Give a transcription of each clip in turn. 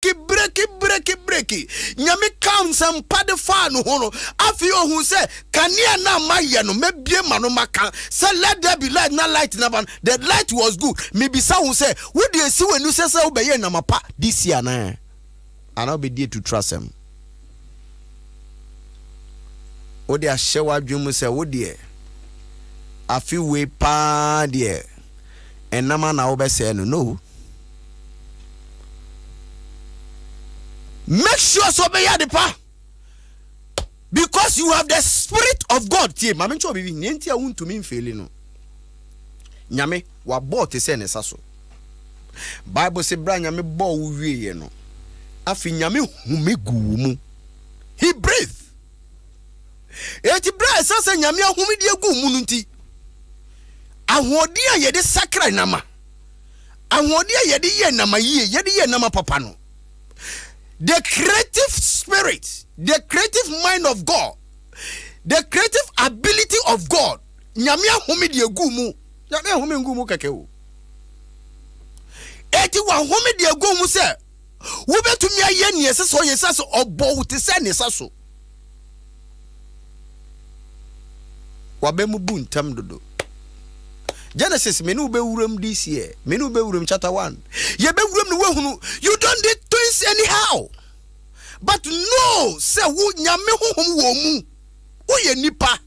breki. Nyame counts and pad the fan hono. Afio who say, Kania na maya no mebie mano maka. Say let there be light, not light na ban. The light was good. Maybe someone say, what do you see when you say so obey na mapa this year na? And I'll be there to trust him. O de ahyewa dwom say wo de afi we pa de enama na wo be say no. Make sure so be ya de pa, because you have the Spirit of God. Tie ma me cho bibi nti a wuntumi mfeli no. Nyame wa bo te se ne saso. Bible say bra nyame bo wo wiye no. Afi nyame humegu mu. He breathe. Eti bra sasa nyame ahumi de gu mu nti. Ahodi a ye de sakra nama. Ahodi a ye de ye nama ye de ye nama papa no. The creative spirit, the creative mind of God, the creative ability of God. Nyame ahumi de gu mu. Nyame ahumi gu mu keke o. Eti wa ahumi de gu mu se wo betumi aye ne yeseso yesaso obo wote se ne saso. Wabemu buntam dodo. Genesis menu be wuram this year. Menu be wuram chapter 1. Ye be wuram no wahunu. You don't do things anyhow. But no, say wo nyame honhom wo mu. Wo ye nipa.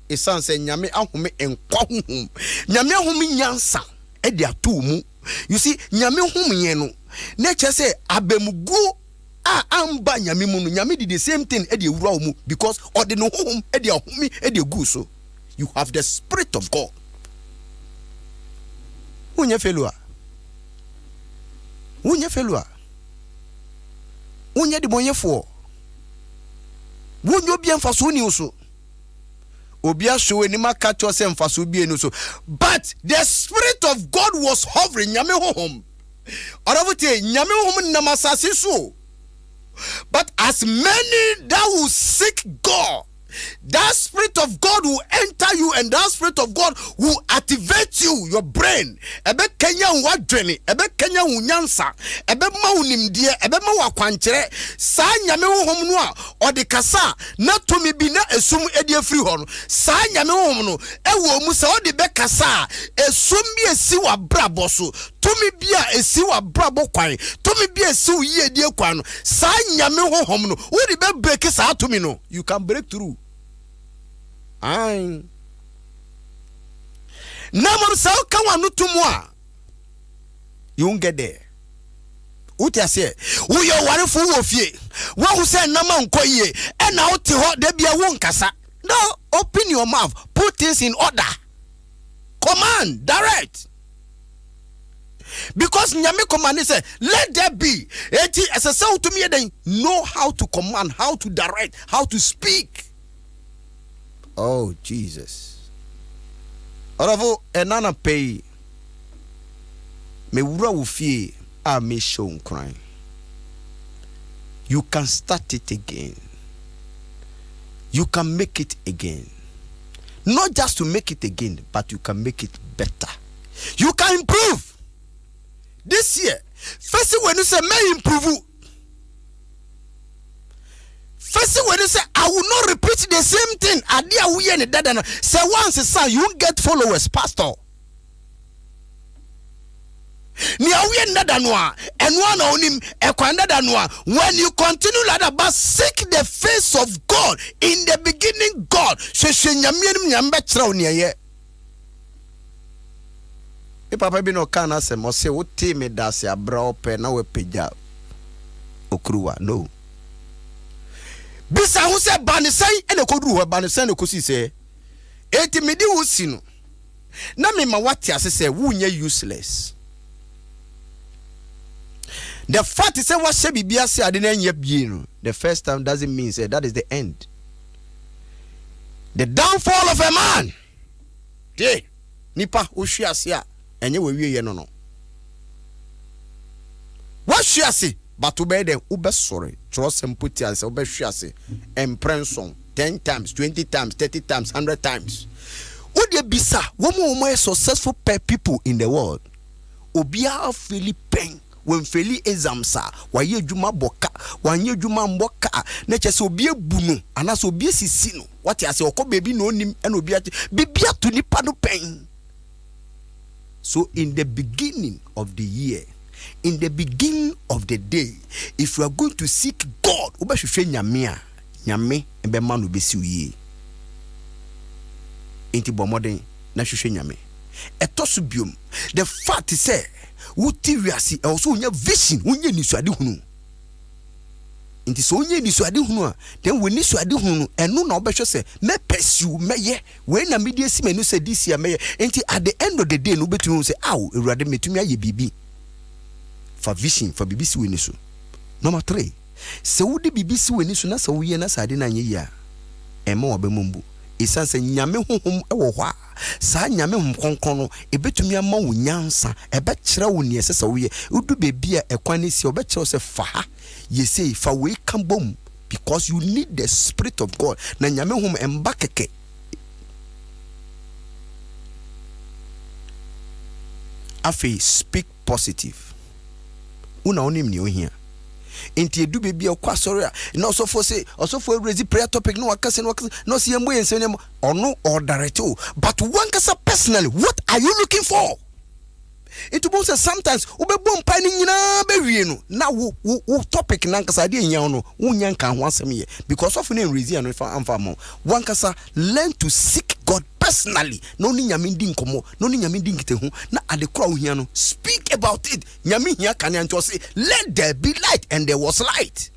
Esan say nyame ahome enkwa honhom. Nyame ahome nyansa e de ato mu. You see, nyame honhom ye no. Nature say abemugo amba nyame mu no. Nyame did the same thing e de wura mu, because or the no honhom e de ahome e de gu so. You have the Spirit of God. Unye felua. Unye felua. Unye di monyefo. Wunyo bien faso ni uso. Obia show ni makacho se mfaso bi enu so. But the Spirit of God was hovering nyame honhom. Oravote nyame honhom na masase so. But as many that will seek God, that Spirit of God will enter you, and that Spirit of God will activate you, your brain. Ebe kenya wadwene, ebe kenya unyansa, ebe ma unimdie, ebe ma wakwanchere. Sa nyame honhom no a ode kasa na tomi bi na esum edi afri ho no. Sa nyame honhom no ewo mu sa ode be kasa esum bi esi wa brabo so. Tomi bi a esi wa brabo kwan. Tomi bi esi wo yi edi kwan no. Sa nyame honhom no wo de be break sa tomi no. You can break through. Ain namor sa ka wanu tumwa, you won't get there. Uti say wo yo warefo wo fie wo hu say nama nko ye e na uti ho de bia wo nkasa. No, open your mouth, put things in order, command, direct. Because nyame command say let there be. Eti asasa to me then know how to command, how to direct, how to speak. Oh, Jesus. Oravo enana pay. Me wura wo fie a me show crying. You can start it again. You can make it again. Not just to make it again, but you can make it better. You can improve. This year, first when you say may improve. First, when you say, I will not repeat the same thing. Adia we and dada. Say once son, you won't get followers, pastor. Ni awi and dada noa, and one on him, equanda noa. When you continue like that, but seek the face of God in the beginning, God. She nyamirim nyambetra unia ye. E papa bi no kana se mo se wo te me da se abra ope na we peja okruwa. No. Bisa hu se banisai ene koduru ho banisai ne kosi se eti medi wo si no na me ma wate ase se wunya useless. The fact is say what she bibia se ade na nya bie no, the first time doesn't mean say that is the end. The downfall of a man de nipa ohwi ase a enye we wie ye no no what hwi ase. But to be there, ube sorry. Trust and put yourself, ube shase, and prenson 10 times, 20 times, 30 times, 100 times. Would you be more successful people in the world? Obia Philippine when feli examsa waye adwuma boka wanye adwuma mboka na kyese obi ebu no anaso obi esisi no what you say okọ baby no nim na obi ate bibia to nipa no pen. So in the beginning of the year, in the beginning of the day, if you are going to seek God, obehwehwe nyame a nyame ebe ma no besi uye inti bomoden na hwehwe nyame etoso biom. The fact is say wuti wiase also unya vision unya nisuade hunu inti so unya nisuade hunu a then we nisuade hunu eno na obehwe se me pursue meye we na media si menu se this year meye inti at the end of the day no betumi say aw ewurade metumi aye bibi for vision for bibi si we ni so. Number 3, se wudi bibi si we ni so na se wo ye na sade na nye ya ema obemombu isanse nyame honhom ewo hɔ a saa nyame honhom konkon no ebetumi ama wo nyansa ebekira wo ne esesa wo ye udu bebi a ekwane si obekira se fa ha ye say fa we kan bom because you need the spirit of God na nyame honhom emba keke. Afi speak positive una onim ni ohia enti edu bebi akwa sorry na osofo say osofo raise prayer topic no wakase no see embo yense ne ono or direct o but one kasa personally what are you looking for? It will say sometimes ubebo mpa ni nyina be wie no na wo topic na nkasa de nya no wo nya nka ho asem ye because of na raise no fa amfa mo one kasa learn to seek God personally no ni nyame ndi nkomo no ni nyame ndi nkite ho na ade kura wo hia no speak about it nyame hia kan anto say let there be light and there was light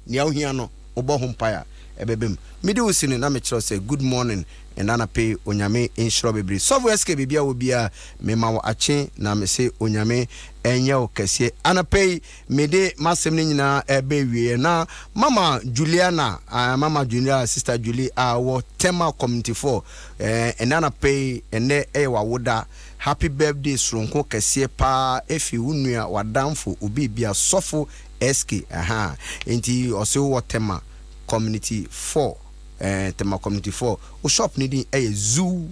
nia wo hia no obo ho mpaya ebebem mede wo sini na me kire say good morning and ana pay onyame inshro bebre so SK bibia wo bia me ma wo ache na me say onyame enye o kese ana pay mede masem ni nyina ebe wie na mama Juliana mama Julia sister Julie wo tema community 4 and ana pay ene wa woda happy birthday sronko kese pa efi unua wadamfo obi bia sofo SK enti oso wo tema community 4 tema community 4 o shop needing a zoo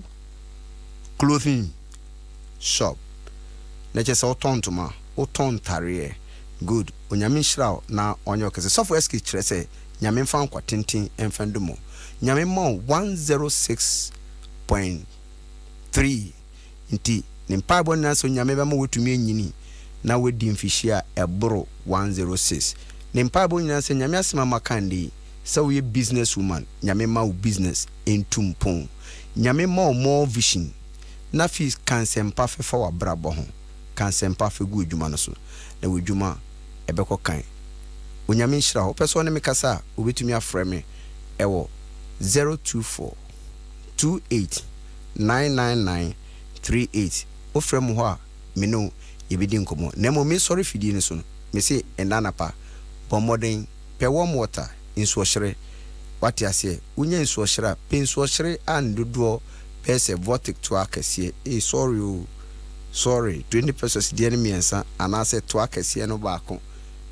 clothing shop na chese o ton toma o ton tare good onyame nshira na onyo kese so for SK kire se nyame mfa nkwa tintin emfando mo nyame mo 106.3 nti ne mpabo na so nyame ba mo wetumi anyini na wedi mfihia eboro 106 ne mpabo nyina se nyame asema makandi so we business woman nyame ma wo business entumpon nyame ma more vision na fi kansempa fe fa wa brabo ho kansempa fe gu adwuma no so na wo adwuma ebekọ kan onyame nhira ho peso ne mekasa obetumi afrɛ me ewo 024 28 99938 ofrɛ mo ho a me no yebedi nkomo na mo me sorry fidie ne so no me se enanapa pomoden pe warm water inso hire what you say unya inso hire pe inso hire and dodo pese vortic to akese sorry 20 pesos de ne miensa anase to akese no baako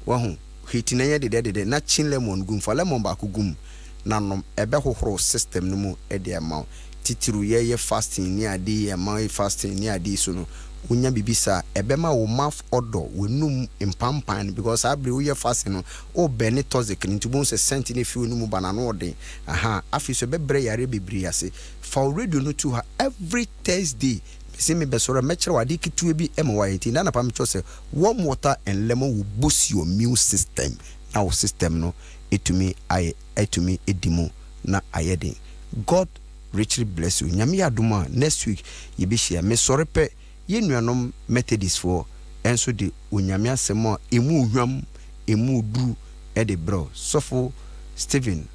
wa hu hiti na ye de na chin lemon gum fa lemon baako gum na nom ebe hohoro system no mu e de ma titiru ye fasting ni ade ye ma fasting ni ade so no unya bibisa ebema wo mouth odor wenum impampan because abre wo ye fast no o bene toxic ntubu se sent ne fi onum banana ode afi so bebre yare bibri ase for radio no to her every Thursday se me besoro mekere wade kitu bi emwayeti na pam cho se warm water and lemon will boost your immune system our system no etumi edimu na ayede. God richly bless you nyame adoma next week ye be share me sorry pe ye nuanom Methodist for enso de onyame asemo emu hwam emu duru e de bro sofo Stephen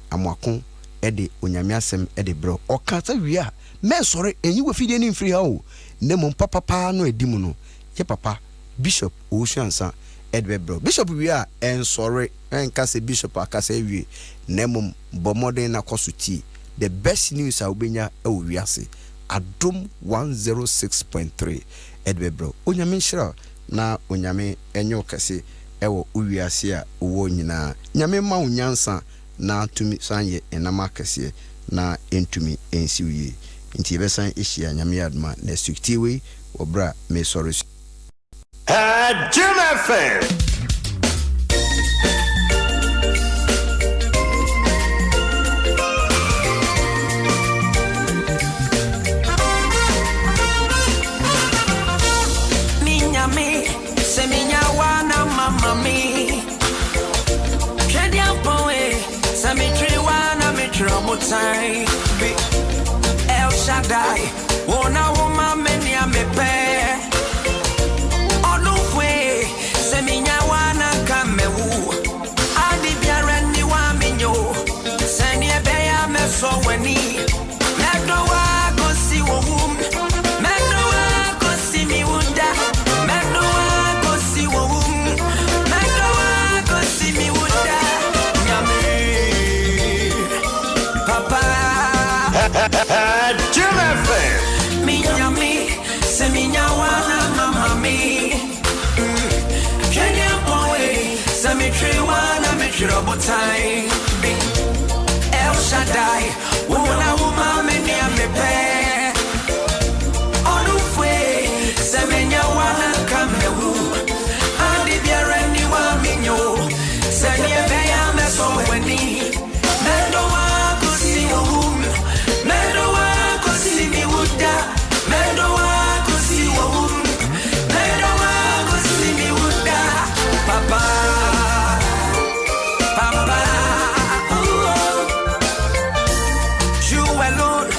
Amwakon e de onyame asem e de bro o kata wia me sorry enyi we fidie ni mfiri ha o nemo papa no edimu no ye papa Bishop Osuansa e de bro Bishop wia en sorry en kase Bishop akase wie nemo bomoden na kosuti the best news a ubenya e wo wiase Adom 106.3 Edwebro onyame nshira na onyame enyo kase ewo uwiase a owo nyina nyame ma unyansa na tumi sanye enama kase na entumi ensiwie nti besan ehia nyame adoma next week tiwe obra me sorry Adom FM. Time be El Shaddai, wona woman many a me pe. Olufwe, seminya wana kamewu. Adi biara ni wa minyo. Seni ebeya me so weni. Medo wa go si wo wum. Medo wa go si mi wunda. Medo wa go si wo wum. Medo wa go si mi wunda. Adom FM. Minyami, seminya wana mama mi. Kenya boy, semitri wana mitrobo time. El Shaddai, wona woman many a me pe.